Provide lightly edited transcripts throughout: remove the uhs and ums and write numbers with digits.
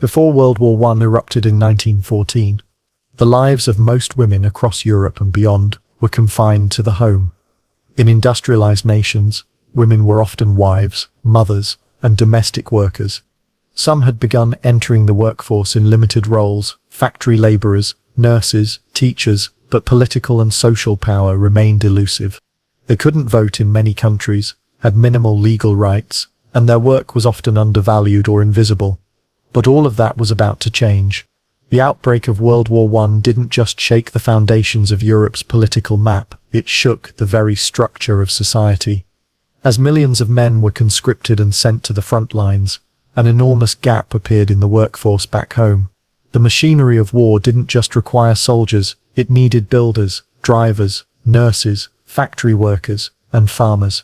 Before World War I erupted in 1914, the lives of most women across Europe and beyond were confined to the home. In industrialized nations, women were often wives, mothers, and domestic workers. Some had begun entering the workforce in limited roles, factory laborers, nurses, teachers, but political and social power remained elusive. They couldn't vote in many countries, had minimal legal rights, and their work was often undervalued or invisible. But all of that was about to change. The outbreak of World War I didn't just shake the foundations of Europe's political map, it shook the very structure of society. As millions of men were conscripted and sent to the front lines, an enormous gap appeared in the workforce back home. The machinery of war didn't just require soldiers, it needed builders, drivers, nurses, factory workers, and farmers.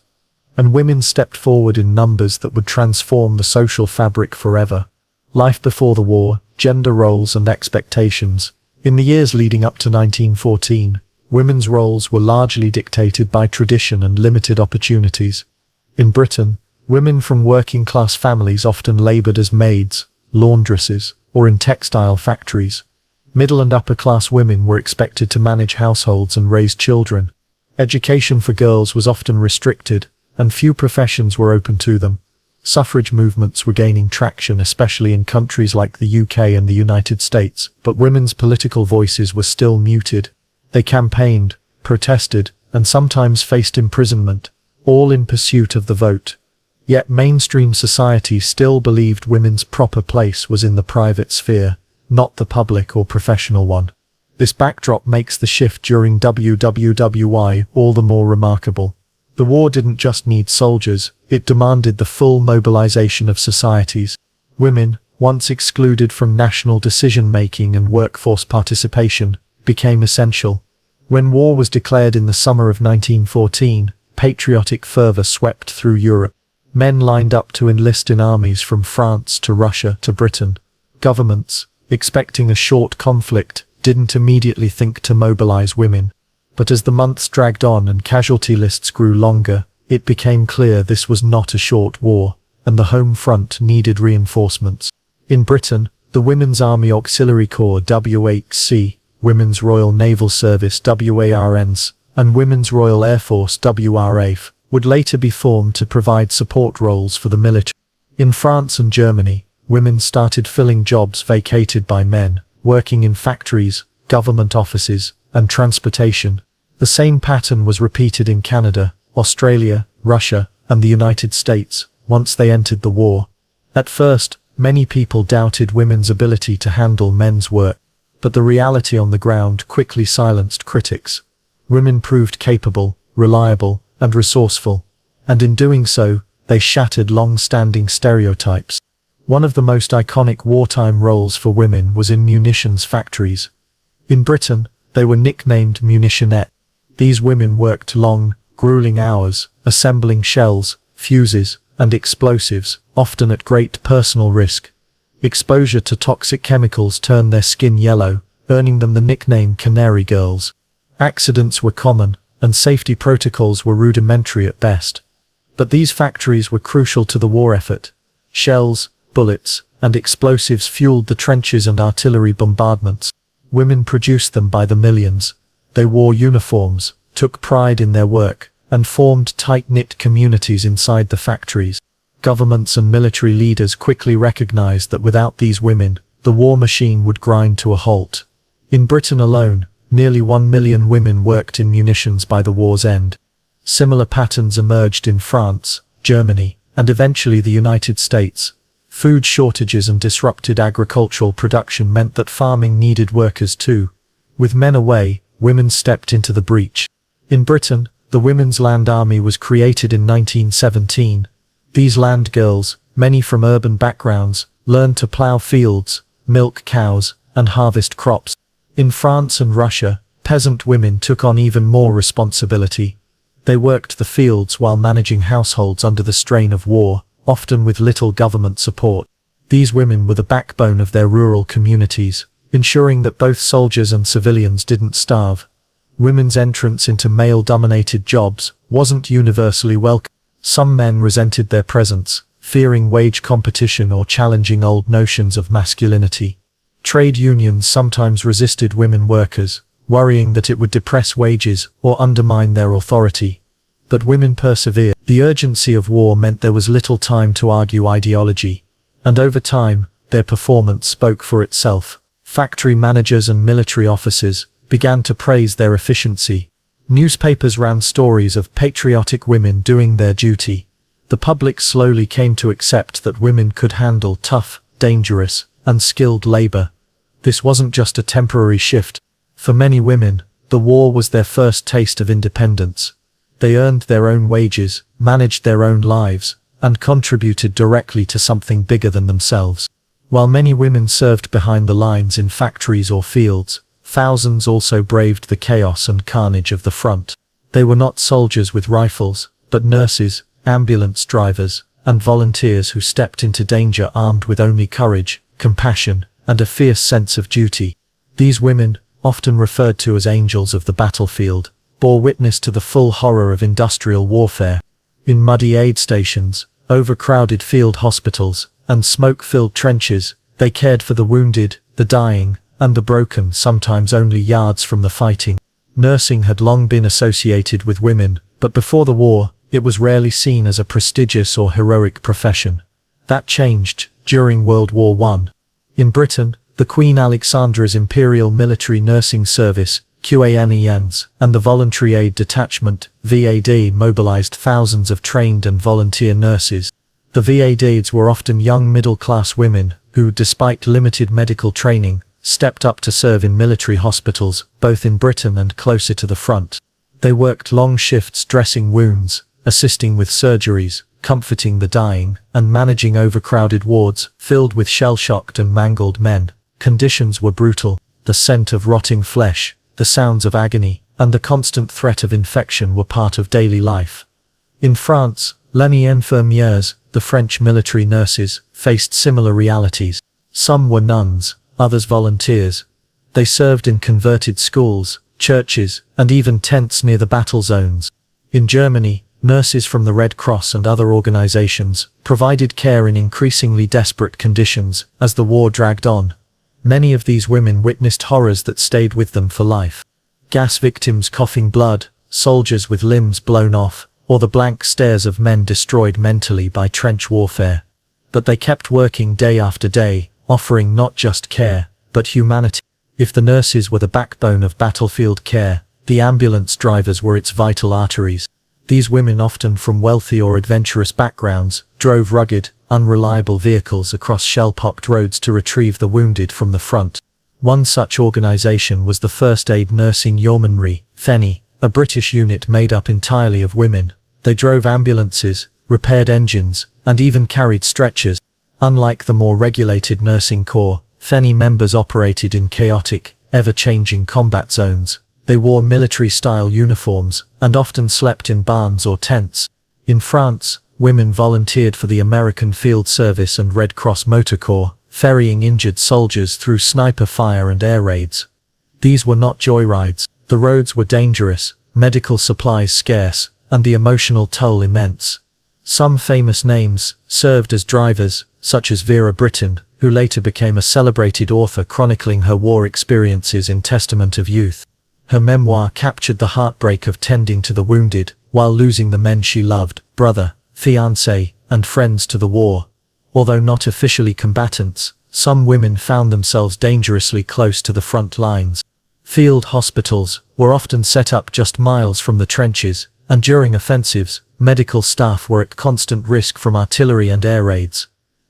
And women stepped forward in numbers that would transform the social fabric forever. Life before the war, gender roles and expectations. In the years leading up to 1914, women's roles were largely dictated by tradition and limited opportunities. In Britain, women from working-class families often labored as maids, laundresses, or in textile factories. Middle and upper-class women were expected to manage households and raise children. Education for girls was often restricted, and few professions were open to them. Suffrage movements were gaining traction, especially in countries like the UK and the United States, but women's political voices were still muted. They campaigned, protested, and sometimes faced imprisonment, all in pursuit of the vote. Yet mainstream society still believed women's proper place was in the private sphere, not the public or professional one. This backdrop makes the shift during WWI all the more remarkable. The war didn't just need soldiers, it demanded the full mobilization of societies. Women, once excluded from national decision-making and workforce participation, became essential. When war was declared in the summer of 1914, patriotic fervor swept through Europe. Men lined up to enlist in armies from France to Russia to Britain. Governments, expecting a short conflict, didn't immediately think to mobilize women. But as the months dragged on and casualty lists grew longer, it became clear this was not a short war, and the home front needed reinforcements. In Britain, the Women's Army Auxiliary Corps WHC, Women's Royal Naval Service WARNs, and Women's Royal Air Force WRAF, would later be formed to provide support roles for the military. In France and Germany, women started filling jobs vacated by men, working in factories, government offices, and transportation. The same pattern was repeated in Canada, Australia, Russia, and the United States, once they entered the war. At first, many people doubted women's ability to handle men's work, but the reality on the ground quickly silenced critics. Women proved capable, reliable, and resourceful, and in doing so, they shattered long-standing stereotypes. One of the most iconic wartime roles for women was in munitions factories. In Britain, they were nicknamed Munitionettes. These women worked long, grueling hours, assembling shells, fuses, and explosives, often at great personal risk. Exposure to toxic chemicals turned their skin yellow, earning them the nickname Canary Girls. Accidents were common, and safety protocols were rudimentary at best. But these factories were crucial to the war effort. Shells, bullets, and explosives fueled the trenches and artillery bombardments. Women produced them by the millions. They wore uniforms, took pride in their work, and formed tight-knit communities inside the factories. Governments and military leaders quickly recognized that without these women, the war machine would grind to a halt. In Britain alone, nearly 1 million women worked in munitions by the war's end. Similar patterns emerged in France, Germany, and eventually the United States. Food shortages and disrupted agricultural production meant that farming needed workers too. With men away, women stepped into the breach. In Britain, the Women's Land Army was created in 1917. These land girls, many from urban backgrounds, learned to plow fields, milk cows, and harvest crops. In France and Russia, peasant women took on even more responsibility. They worked the fields while managing households under the strain of war, often with little government support. These women were the backbone of their rural communities, ensuring that both soldiers and civilians didn't starve. Women's entrance into male-dominated jobs wasn't universally welcome. Some men resented their presence, fearing wage competition or challenging old notions of masculinity. Trade unions sometimes resisted women workers, worrying that it would depress wages or undermine their authority. But women persevered. The urgency of war meant there was little time to argue ideology, and over time, their performance spoke for itself. Factory managers and military officers began to praise their efficiency. Newspapers ran stories of patriotic women doing their duty. The public slowly came to accept that women could handle tough, dangerous, and skilled labor. This wasn't just a temporary shift. For many women, the war was their first taste of independence. They earned their own wages, managed their own lives, and contributed directly to something bigger than themselves. While many women served behind the lines in factories or fields, thousands also braved the chaos and carnage of the front. They were not soldiers with rifles, but nurses, ambulance drivers, and volunteers who stepped into danger armed with only courage, compassion, and a fierce sense of duty. These women, often referred to as angels of the battlefield, bore witness to the full horror of industrial warfare. In muddy aid stations, overcrowded field hospitals, and smoke-filled trenches, they cared for the wounded, the dying, and the broken, sometimes only yards from the fighting. Nursing had long been associated with women, but before the war, it was rarely seen as a prestigious or heroic profession. That changed during World War I. In Britain, the Queen Alexandra's Imperial Military Nursing Service, QANENs, and the Voluntary Aid Detachment, VAD, mobilized thousands of trained and volunteer nurses. The VADs were often young middle-class women who, despite limited medical training, stepped up to serve in military hospitals, both in Britain and closer to the front. They worked long shifts dressing wounds, assisting with surgeries, comforting the dying, and managing overcrowded wards filled with shell-shocked and mangled men. Conditions were brutal. The scent of rotting flesh, the sounds of agony, and the constant threat of infection were part of daily life. In France, les infirmières, the French military nurses, faced similar realities. Some were nuns, others volunteers. They served in converted schools, churches, and even tents near the battle zones. In Germany, nurses from the Red Cross and other organizations provided care in increasingly desperate conditions as the war dragged on. Many of these women witnessed horrors that stayed with them for life. Gas victims coughing blood, soldiers with limbs blown off, or the blank stares of men destroyed mentally by trench warfare. But they kept working day after day, offering not just care, but humanity. If the nurses were the backbone of battlefield care, the ambulance drivers were its vital arteries. These women, often from wealthy or adventurous backgrounds, drove rugged, unreliable vehicles across shell-pocked roads to retrieve the wounded from the front. One such organization was the First Aid Nursing Yeomanry, FENI, a British unit made up entirely of women. They drove ambulances, repaired engines, and even carried stretchers. Unlike the more regulated nursing corps, FENI members operated in chaotic, ever-changing combat zones. They wore military-style uniforms, and often slept in barns or tents. In France, women volunteered for the American Field Service and Red Cross Motor Corps, ferrying injured soldiers through sniper fire and air raids. These were not joyrides. The roads were dangerous, medical supplies scarce, and the emotional toll immense. Some famous names served as drivers, such as Vera Brittain, who later became a celebrated author chronicling her war experiences in Testament of Youth. Her memoir captured the heartbreak of tending to the wounded, while losing the men she loved, brother, fiancé, and friends to the war. Although not officially combatants, some women found themselves dangerously close to the front lines. Field hospitals were often set up just miles from the trenches, and during offensives, medical staff were at constant risk from artillery and air raids.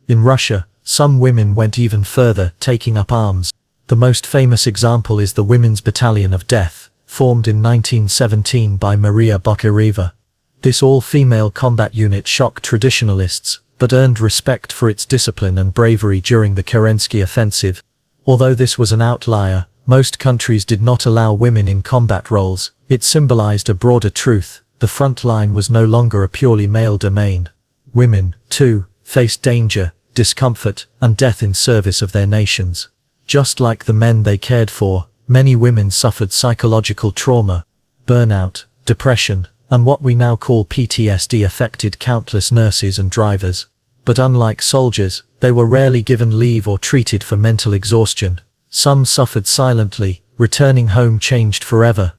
In Russia, some women went even further, taking up arms. The most famous example is the Women's Battalion of Death, formed in 1917 by Maria Bokareva. This all-female combat unit shocked traditionalists, but earned respect for its discipline and bravery during the Kerensky offensive. Although this was an outlier, most countries did not allow women in combat roles. It symbolized a broader truth: the front line was no longer a purely male domain. Women, too, faced danger, discomfort, and death in service of their nations. Just like the men they cared for, many women suffered psychological trauma. Burnout, depression, and what we now call PTSD affected countless nurses and drivers. But unlike soldiers, they were rarely given leave or treated for mental exhaustion. Some suffered silently, returning home changed forever.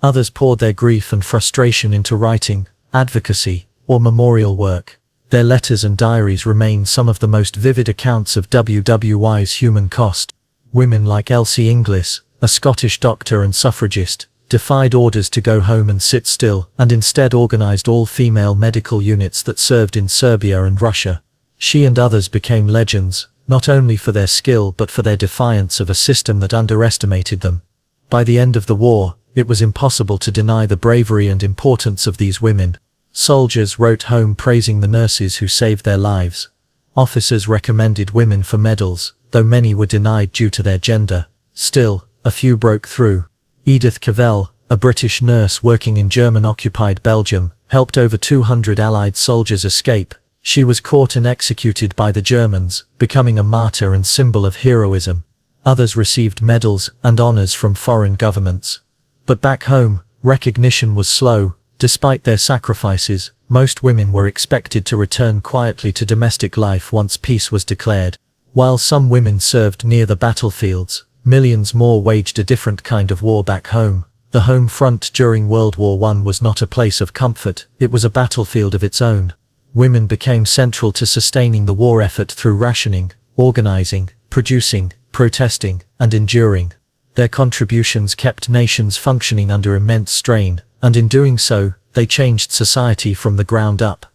Others poured their grief and frustration into writing, advocacy, or memorial work. Their letters and diaries remain some of the most vivid accounts of WWI's human cost. Women like Elsie Inglis, a Scottish doctor and suffragist, defied orders to go home and sit still, and instead organized all-female medical units that served in Serbia and Russia. She and others became legends, not only for their skill but for their defiance of a system that underestimated them. By the end of the war, it was impossible to deny the bravery and importance of these women. Soldiers wrote home praising the nurses who saved their lives. Officers recommended women for medals, though many were denied due to their gender. Still, a few broke through. Edith Cavell, a British nurse working in German-occupied Belgium, helped over 200 Allied soldiers escape. She was caught and executed by the Germans, becoming a martyr and symbol of heroism. Others received medals and honors from foreign governments. But back home, recognition was slow. Despite their sacrifices, most women were expected to return quietly to domestic life once peace was declared. While some women served near the battlefields, millions more waged a different kind of war back home. The home front during World War I was not a place of comfort, it was a battlefield of its own. Women became central to sustaining the war effort through rationing, organizing, producing, protesting, and enduring. Their contributions kept nations functioning under immense strain, and in doing so, they changed society from the ground up.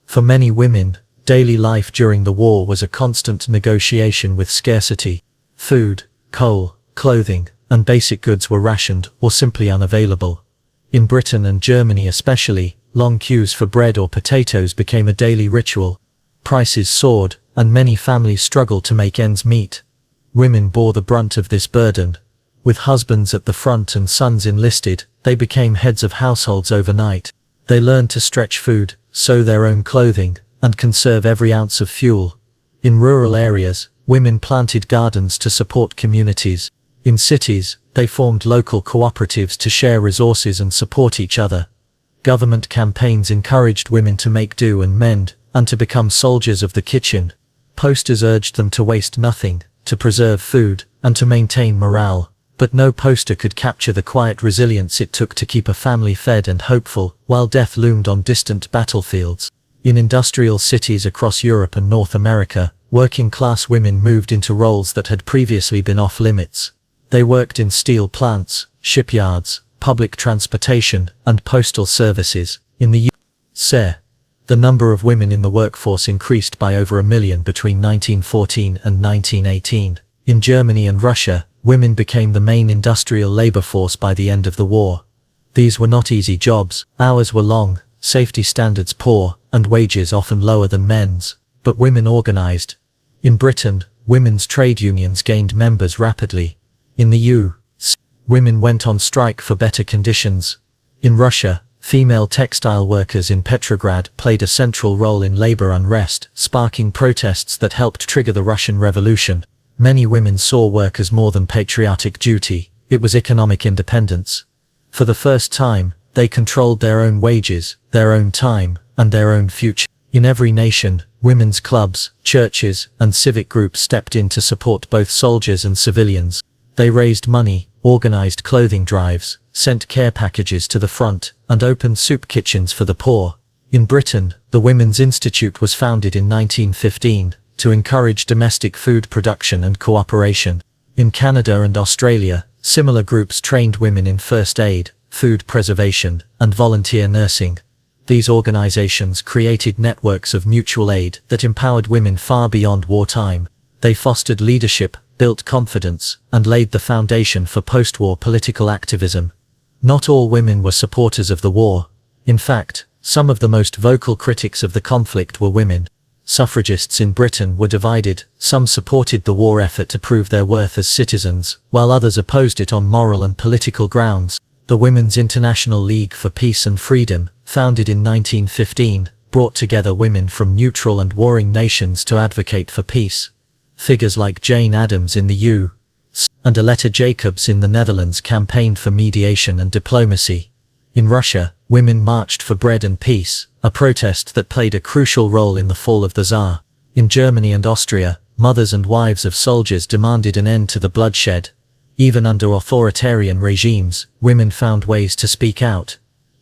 For many women, daily life during the war was a constant negotiation with scarcity. Food, coal, clothing, and basic goods were rationed or simply unavailable. In Britain and Germany especially, long queues for bread or potatoes became a daily ritual. Prices soared, and many families struggled to make ends meet. Women bore the brunt of this burden. With husbands at the front and sons enlisted, they became heads of households overnight. They learned to stretch food, sew their own clothing, and conserve every ounce of fuel. In rural areas, women planted gardens to support communities. In cities, they formed local cooperatives to share resources and support each other. Government campaigns encouraged women to make do and mend, and to become soldiers of the kitchen. Posters urged them to waste nothing, to preserve food, and to maintain morale. But no poster could capture the quiet resilience it took to keep a family fed and hopeful, while death loomed on distant battlefields. In industrial cities across Europe and North America, working-class women moved into roles that had previously been off-limits. They worked in steel plants, shipyards, public transportation, and postal services. In the U.S., the number of women in the workforce increased by over 1 million between 1914 and 1918. In Germany and Russia, women became the main industrial labor force by the end of the war. These were not easy jobs, hours were long, safety standards poor, and wages often lower than men's. But women organized. In Britain, women's trade unions gained members rapidly. In the U.S., women went on strike for better conditions. In Russia, female textile workers in Petrograd played a central role in labor unrest, sparking protests that helped trigger the Russian Revolution. Many women saw work as more than patriotic duty, it was economic independence. For the first time, they controlled their own wages, their own time, and their own future. In every nation, women's clubs, churches, and civic groups stepped in to support both soldiers and civilians. They raised money, organized clothing drives, sent care packages to the front, and opened soup kitchens for the poor. In Britain, the Women's Institute was founded in 1915, to encourage domestic food production and cooperation. In Canada and Australia, similar groups trained women in first aid, food preservation, and volunteer nursing. These organizations created networks of mutual aid that empowered women far beyond wartime. They fostered leadership, built confidence, and laid the foundation for post-war political activism. Not all women were supporters of the war. In fact, some of the most vocal critics of the conflict were women. Suffragists in Britain were divided, some supported the war effort to prove their worth as citizens, while others opposed it on moral and political grounds. The Women's International League for Peace and Freedom, founded in 1915, brought together women from neutral and warring nations to advocate for peace. Figures like Jane Addams in the U.S. and Aletta Jacobs in the Netherlands campaigned for mediation and diplomacy. In Russia, women marched for bread and peace, a protest that played a crucial role in the fall of the Tsar. In Germany and Austria, mothers and wives of soldiers demanded an end to the bloodshed. Even under authoritarian regimes, women found ways to speak out.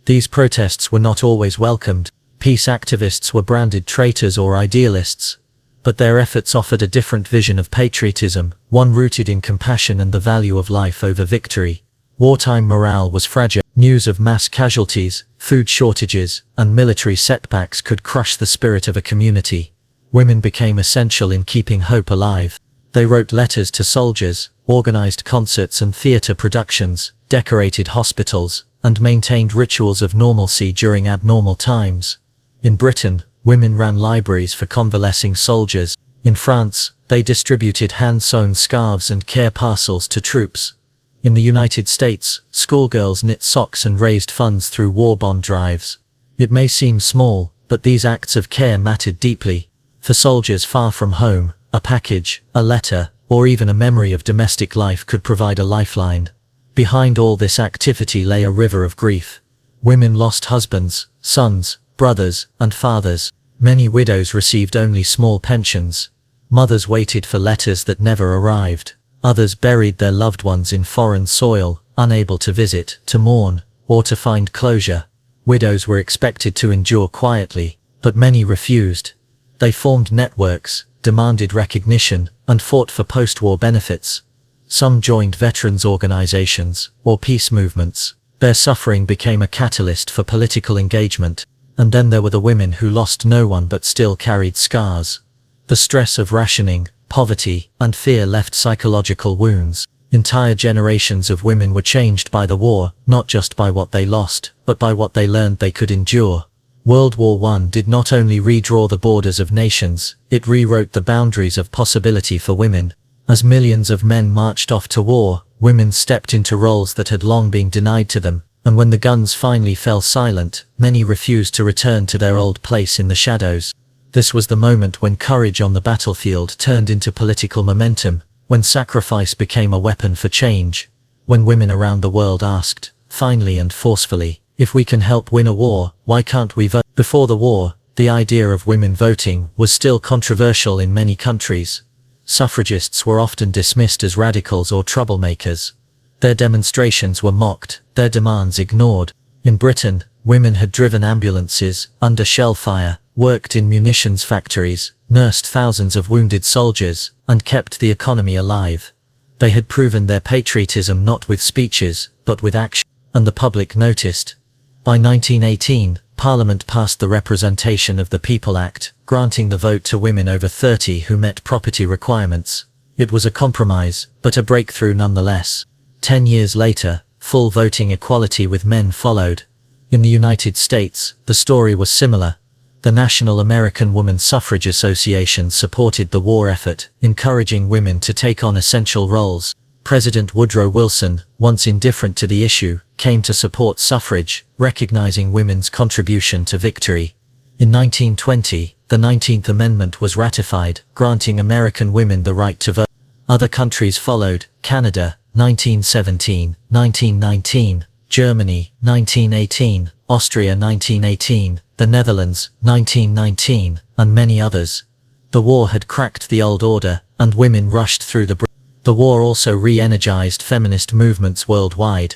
These protests were not always welcomed. Peace activists were branded traitors or idealists. But their efforts offered a different vision of patriotism, one rooted in compassion and the value of life over victory. Wartime morale was fragile. News of mass casualties, food shortages, and military setbacks could crush the spirit of a community. Women became essential in keeping hope alive. They wrote letters to soldiers, organized concerts and theater productions, decorated hospitals, and maintained rituals of normalcy during abnormal times. In Britain, women ran libraries for convalescing soldiers. In France, they distributed hand-sewn scarves and care parcels to troops. In the United States, schoolgirls knit socks and raised funds through war bond drives. It may seem small, but these acts of care mattered deeply. For soldiers far from home, a package, a letter, or even a memory of domestic life could provide a lifeline. Behind all this activity lay a river of grief. Women lost husbands, sons, brothers, and fathers. Many widows received only small pensions. Mothers waited for letters that never arrived. Others buried their loved ones in foreign soil, unable to visit, to mourn, or to find closure. Widows were expected to endure quietly, but many refused. They formed networks, demanded recognition, and fought for post-war benefits. Some joined veterans organizations, or peace movements. Their suffering became a catalyst for political engagement. And then there were the women who lost no one but still carried scars. The stress of rationing, poverty, and fear left psychological wounds. Entire generations of women were changed by the war, not just by what they lost, but by what they learned they could endure. World War I did not only redraw the borders of nations, it rewrote the boundaries of possibility for women. As millions of men marched off to war, women stepped into roles that had long been denied to them, and when the guns finally fell silent, many refused to return to their old place in the shadows. This was the moment when courage on the battlefield turned into political momentum, when sacrifice became a weapon for change, when women around the world asked, finally and forcefully, if we can help win a war, why can't we vote? Before the war, the idea of women voting was still controversial in many countries. Suffragists were often dismissed as radicals or troublemakers. Their demonstrations were mocked, their demands ignored. In Britain, women had driven ambulances under shell fire, worked in munitions factories, nursed thousands of wounded soldiers, and kept the economy alive. They had proven their patriotism not with speeches, but with action, and the public noticed. By 1918, Parliament passed the Representation of the People Act, granting the vote to women over 30 who met property requirements. It was a compromise, but a breakthrough nonetheless. 10 years later, full voting equality with men followed. In the United States, the story was similar. The National American Woman Suffrage Association supported the war effort, encouraging women to take on essential roles. President Woodrow Wilson, once indifferent to the issue, came to support suffrage, recognizing women's contribution to victory. In 1920, the 19th Amendment was ratified, granting American women the right to vote. Other countries followed: Canada, 1917, 1919, Germany, 1918, Austria 1918, the Netherlands, 1919, and many others. The war had cracked the old order, and women rushed through the war also re-energized feminist movements worldwide.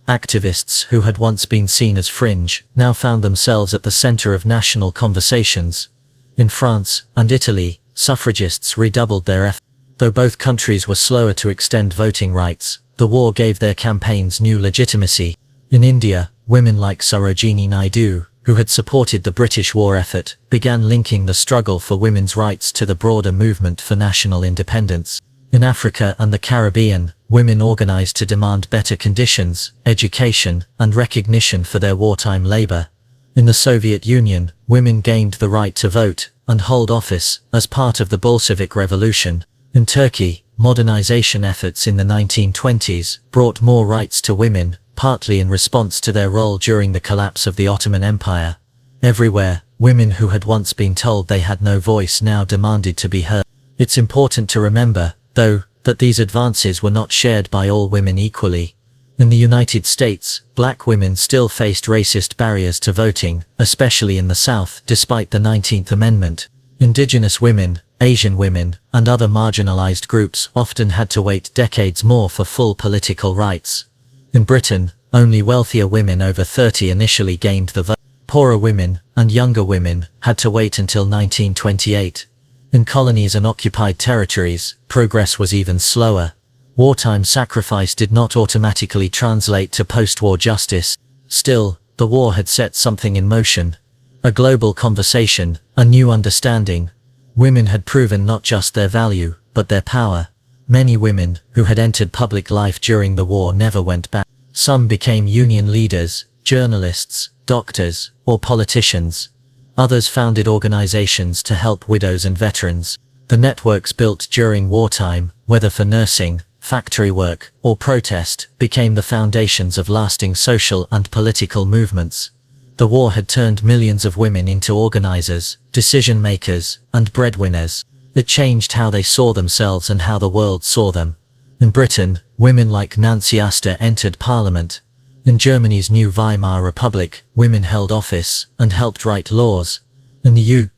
Activists who had once been seen as fringe, now found themselves at the center of national conversations. In France and Italy, suffragists redoubled their efforts. Though both countries were slower to extend voting rights, the war gave their campaigns new legitimacy. In India, women like Sarojini Naidu, who had supported the British war effort, began linking the struggle for women's rights to the broader movement for national independence. In Africa and the Caribbean, women organized to demand better conditions, education, and recognition for their wartime labor. In the Soviet Union, women gained the right to vote and hold office as part of the Bolshevik Revolution. In Turkey, modernization efforts in the 1920s brought more rights to women, partly in response to their role during the collapse of the Ottoman Empire. Everywhere, women who had once been told they had no voice now demanded to be heard. It's important to remember, though, that these advances were not shared by all women equally. In the United States, black women still faced racist barriers to voting, especially in the South, despite the 19th Amendment. Indigenous women, Asian women, and other marginalized groups often had to wait decades more for full political rights. In Britain, only wealthier women over 30 initially gained the vote. Poorer women, and younger women, had to wait until 1928. In colonies and occupied territories, progress was even slower. Wartime sacrifice did not automatically translate to post-war justice. Still, the war had set something in motion. A global conversation, a new understanding. Women had proven not just their value, but their power. Many women, who had entered public life during the war, never went back. Some became union leaders, journalists, doctors, or politicians. Others founded organizations to help widows and veterans. The networks built during wartime, whether for nursing, factory work, or protest, became the foundations of lasting social and political movements. The war had turned millions of women into organizers, decision-makers, and breadwinners. It changed how they saw themselves and how the world saw them. In Britain, women like Nancy Astor entered parliament. In Germany's new Weimar Republic, women held office and helped write laws. In the U.S.,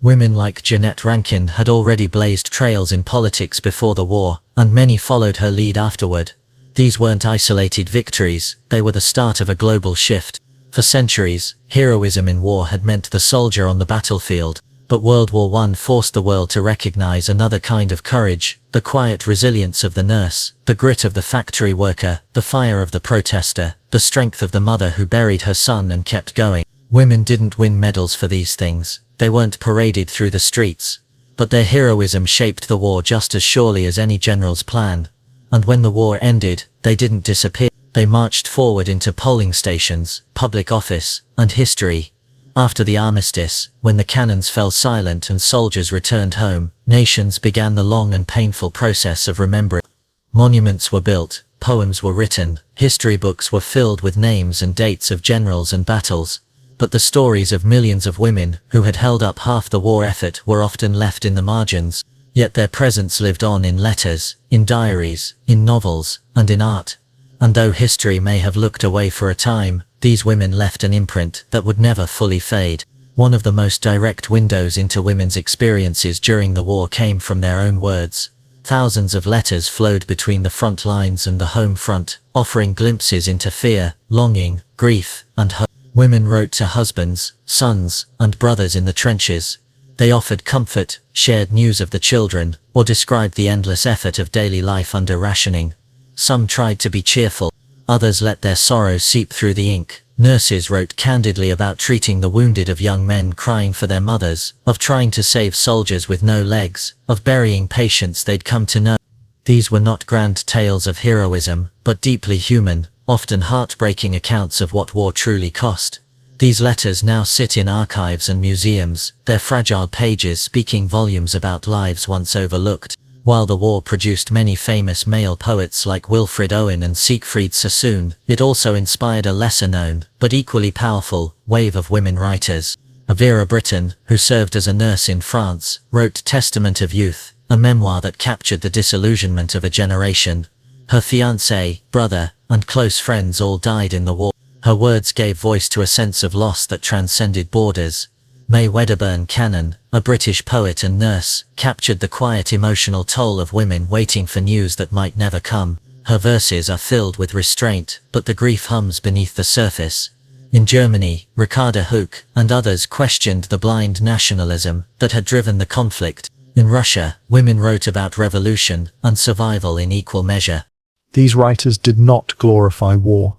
women like Jeannette Rankin had already blazed trails in politics before the war, and many followed her lead afterward. These weren't isolated victories, they were the start of a global shift. For centuries, heroism in war had meant the soldier on the battlefield, but World War I forced the world to recognize another kind of courage, the quiet resilience of the nurse, the grit of the factory worker, the fire of the protester, the strength of the mother who buried her son and kept going. Women didn't win medals for these things, they weren't paraded through the streets. But their heroism shaped the war just as surely as any general's plan. And when the war ended, they didn't disappear. They marched forward into polling stations, public office, and history. After the armistice, when the cannons fell silent and soldiers returned home, nations began the long and painful process of remembering. Monuments were built, poems were written, history books were filled with names and dates of generals and battles. But the stories of millions of women who had held up half the war effort were often left in the margins. Yet their presence lived on in letters, in diaries, in novels, and in art. And though history may have looked away for a time, these women left an imprint that would never fully fade. One of the most direct windows into women's experiences during the war came from their own words. Thousands of letters flowed between the front lines and the home front, offering glimpses into fear, longing, grief, and hope. Women wrote to husbands, sons, and brothers in the trenches. They offered comfort, shared news of the children, or described the endless effort of daily life under rationing. Some tried to be cheerful. Others let their sorrow seep through the ink. Nurses wrote candidly about treating the wounded, of young men crying for their mothers, of trying to save soldiers with no legs, of burying patients they'd come to know. These were not grand tales of heroism, but deeply human, often heartbreaking accounts of what war truly cost. These letters now sit in archives and museums, their fragile pages speaking volumes about lives once overlooked. While the war produced many famous male poets like Wilfred Owen and Siegfried Sassoon, it also inspired a lesser-known, but equally powerful, wave of women writers. Vera Brittain, who served as a nurse in France, wrote Testament of Youth, a memoir that captured the disillusionment of a generation. Her fiancé, brother, and close friends all died in the war. Her words gave voice to a sense of loss that transcended borders. May Wedderburn Cannon, a British poet and nurse, captured the quiet emotional toll of women waiting for news that might never come. Her verses are filled with restraint, but the grief hums beneath the surface. In Germany, Ricarda Huck and others questioned the blind nationalism that had driven the conflict. In Russia, women wrote about revolution and survival in equal measure. These writers did not glorify war.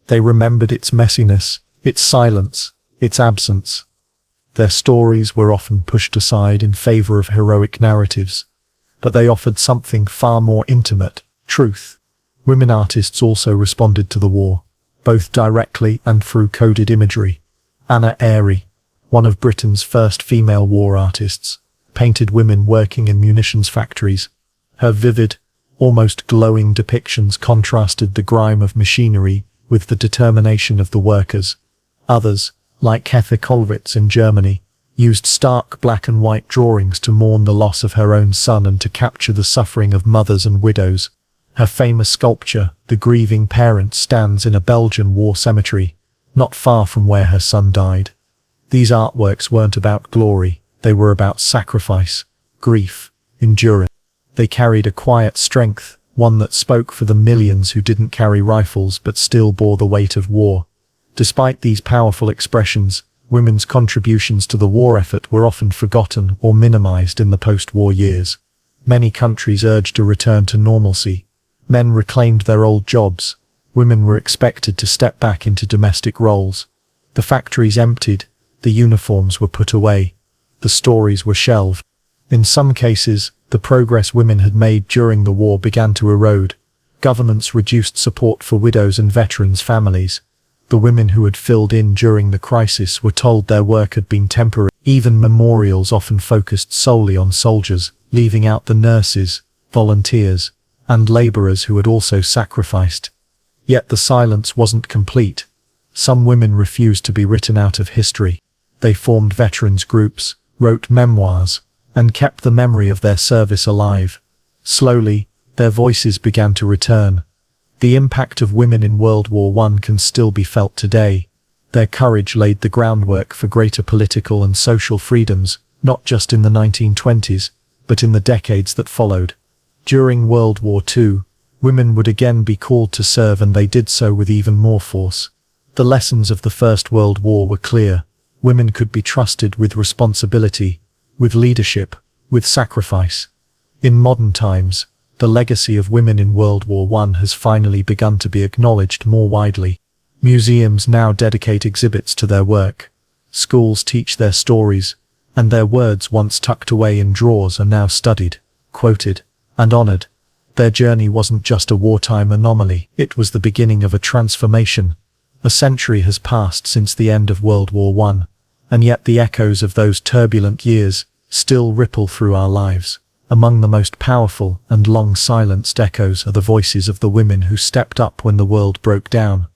They remembered its messiness, its silence, its absence. Their stories were often pushed aside in favor of heroic narratives, but they offered something far more intimate, truth. Women artists also responded to the war, both directly and through coded imagery. Anna Airy, one of Britain's first female war artists, painted women working in munitions factories. Her vivid, almost glowing depictions contrasted the grime of machinery with the determination of the workers. Others, like Heather Kollwitz in Germany, used stark black and white drawings to mourn the loss of her own son and to capture the suffering of mothers and widows. Her famous sculpture, The Grieving Parent, stands in a Belgian war cemetery, not far from where her son died. These artworks weren't about glory, They were about sacrifice, grief, endurance. They carried a quiet strength, one that spoke for the millions who didn't carry rifles but still bore the weight of war. Despite these powerful expressions, women's contributions to the war effort were often forgotten or minimized in the post-war years. Many countries urged a return to normalcy. Men reclaimed their old jobs. Women were expected to step back into domestic roles. The factories emptied. The uniforms were put away. The stories were shelved. In some cases, the progress women had made during the war began to erode. Governments reduced support for widows and veterans' families. The women who had filled in during the crisis were told their work had been temporary. Even memorials often focused solely on soldiers, leaving out the nurses, volunteers, and laborers who had also sacrificed. Yet the silence wasn't complete. Some women refused to be written out of history. They formed veterans groups, wrote memoirs, and kept the memory of their service alive. Slowly, their voices began to return. The impact of women in World War I can still be felt today. Their courage laid the groundwork for greater political and social freedoms, not just in the 1920s, but in the decades that followed. During World War II, women would again be called to serve, and they did so with even more force. The lessons of the First World War were clear. Women could be trusted with responsibility, with leadership, with sacrifice. In modern times, the legacy of women in World War I has finally begun to be acknowledged more widely. Museums now dedicate exhibits to their work. Schools teach their stories, and their words once tucked away in drawers are now studied, quoted, and honored. Their journey wasn't just a wartime anomaly, it was the beginning of a transformation. A century has passed since the end of World War I, and yet the echoes of those turbulent years still ripple through our lives. Among the most powerful and long-silenced echoes are the voices of the women who stepped up when the world broke down.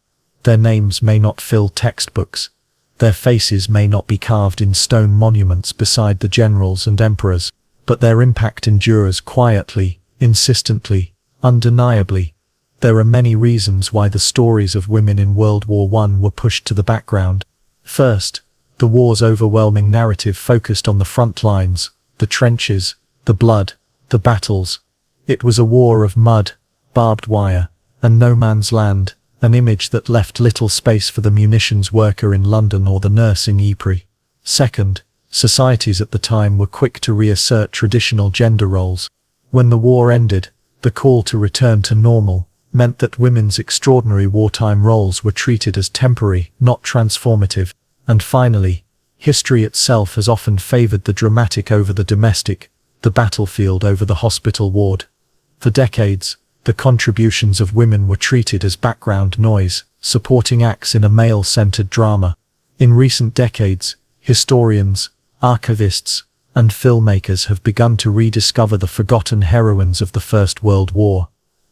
Their names may not fill textbooks. Their faces may not be carved in stone monuments beside the generals and emperors, but their impact endures quietly, insistently, undeniably. There are many reasons why the stories of women in World War I were pushed to the background. First, the war's overwhelming narrative focused on the front lines, the trenches, the blood, the battles. It was a war of mud, barbed wire, and no man's land, an image that left little space for the munitions worker in London or the nurse in Ypres. Second, societies at the time were quick to reassert traditional gender roles. When the war ended, the call to return to normal meant that women's extraordinary wartime roles were treated as temporary, not transformative. And finally, history itself has often favored the dramatic over the domestic, the battlefield over the hospital ward. For decades, the contributions of women were treated as background noise, supporting acts in a male-centered drama. In recent decades, historians, archivists, and filmmakers have begun to rediscover the forgotten heroines of the First World War.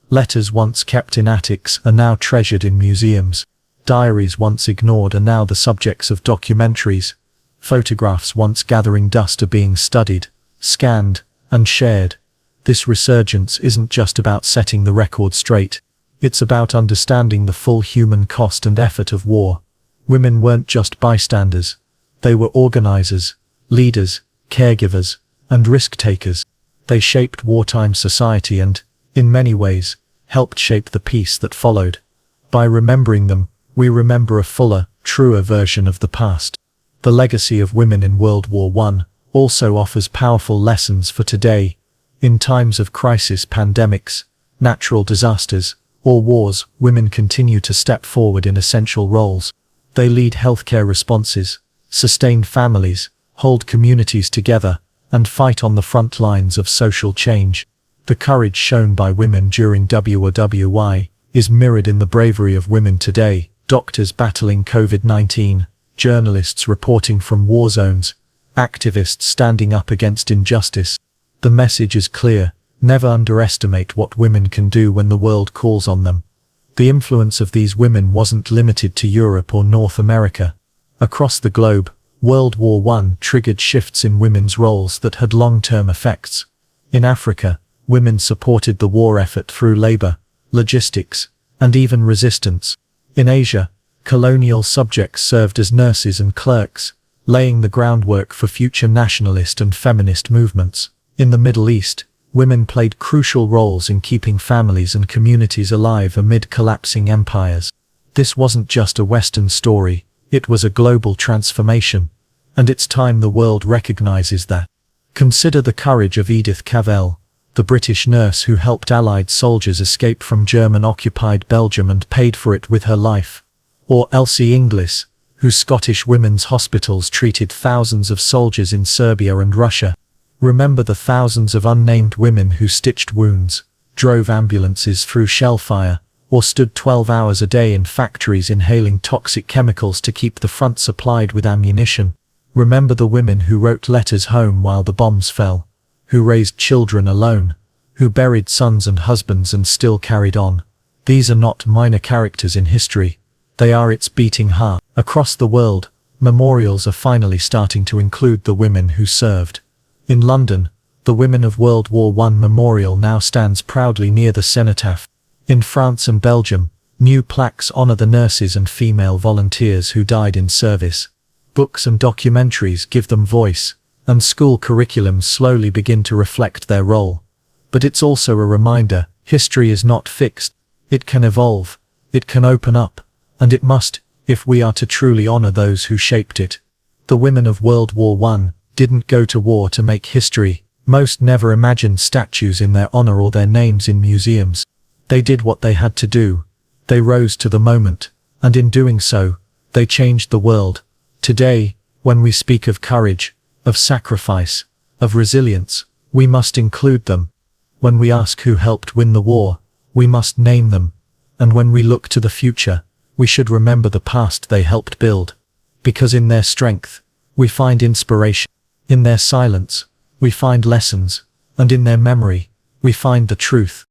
Letters once kept in attics are now treasured in museums. Diaries once ignored are now the subjects of documentaries. Photographs once gathering dust are being studied, scanned, and shared. This resurgence isn't just about setting the record straight. It's about understanding the full human cost and effort of war. Women weren't just bystanders. They were organizers, leaders, caregivers, and risk-takers. They shaped wartime society and, in many ways, helped shape the peace that followed. By remembering them, we remember a fuller, truer version of the past. The legacy of women in World War I also offers powerful lessons for today. In times of crisis, pandemics, natural disasters, or wars, women continue to step forward in essential roles. They lead healthcare responses, sustain families, hold communities together, and fight on the front lines of social change. The courage shown by women during WWI is mirrored in the bravery of women today. Doctors battling COVID-19, journalists reporting from war zones, activists standing up against injustice. The message is clear: never underestimate what women can do when the world calls on them. The influence of these women wasn't limited to Europe or North America. Across the globe, World War I triggered shifts in women's roles that had long-term effects. In Africa, women supported the war effort through labor, logistics, and even resistance. In Asia, colonial subjects served as nurses and clerks, laying the groundwork for future nationalist and feminist movements. In the Middle East, women played crucial roles in keeping families and communities alive amid collapsing empires. This wasn't just a Western story, it was a global transformation, and it's time the world recognizes that. Consider the courage of Edith Cavell, the British nurse who helped Allied soldiers escape from German-occupied Belgium and paid for it with her life. Or Elsie Inglis, whose Scottish women's hospitals treated thousands of soldiers in Serbia and Russia. Remember the thousands of unnamed women who stitched wounds, drove ambulances through shellfire, or stood 12 hours a day in factories inhaling toxic chemicals to keep the front supplied with ammunition. Remember the women who wrote letters home while the bombs fell, who raised children alone, who buried sons and husbands and still carried on. These are not minor characters in history. They are its beating heart. Across the world, memorials are finally starting to include the women who served. In London, the Women of World War I memorial now stands proudly near the cenotaph. In France and Belgium, new plaques honor the nurses and female volunteers who died in service. Books and documentaries give them voice, and school curriculums slowly begin to reflect their role. But it's also a reminder, history is not fixed. It can evolve, it can open up, and it must, if we are to truly honor those who shaped it. The women of World War I didn't go to war to make history. Most never imagined statues in their honor or their names in museums. They did what they had to do. They rose to the moment, and in doing so, they changed the world. Today, when we speak of courage, of sacrifice, of resilience, we must include them. When we ask who helped win the war, we must name them. And when we look to the future, we should remember the past they helped build. Because in their strength, we find inspiration. In their silence, we find lessons. And in their memory, we find the truth.